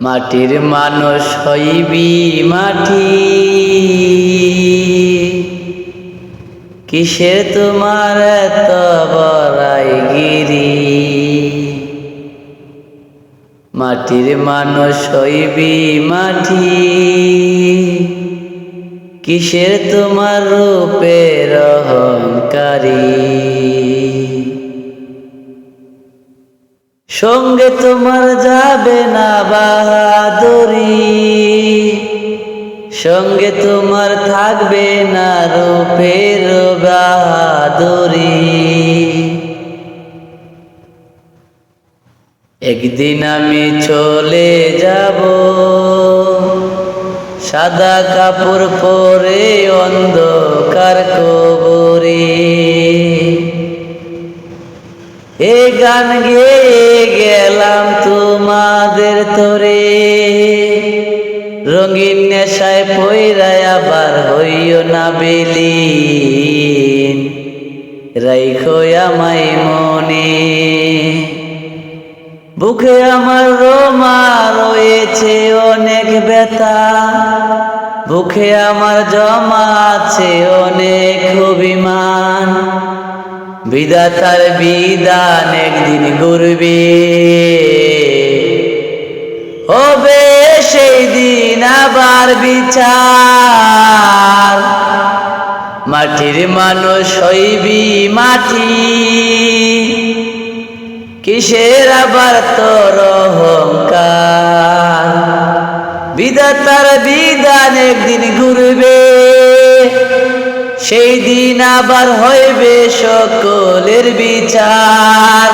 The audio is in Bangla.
মাটির মানুষ হইবি মাটি, কিসের তোমার এত বড়াই গিরি। মাটির মানুষ হইবি মাটি, কিসের তোমার রূপের অহংকারী। সঙ্গে তোমার যাবে না বাহাদুরি, সঙ্গে তোমার থাকবে না রূপের বাহাদুরি। একদিন আমি চলে যাব সাদা কাপড় পরে অন্ধকার কবরে। এ গান গেয়ে গেলাম তোমাদের তরে, রঙিন নেশায় পইরায় আবার হইও না বিলীন। রাইখো আমায় মনে, বুকে আমার রোমা রয়েছে অনেক ব্যথা, বুকে আমার জমা আছে অনেক অভিমান। বিধাতার বিধান একদিন ঘুরবে, হবে সেই দিন আবার বিচার। মাটির মানুষ হইবি মাটি, কিসের আবার তোর অহংকার। বিধাতার বিধান একদিন ঘুরবে, সেই দিন আবার হইবে সকলের বিচার।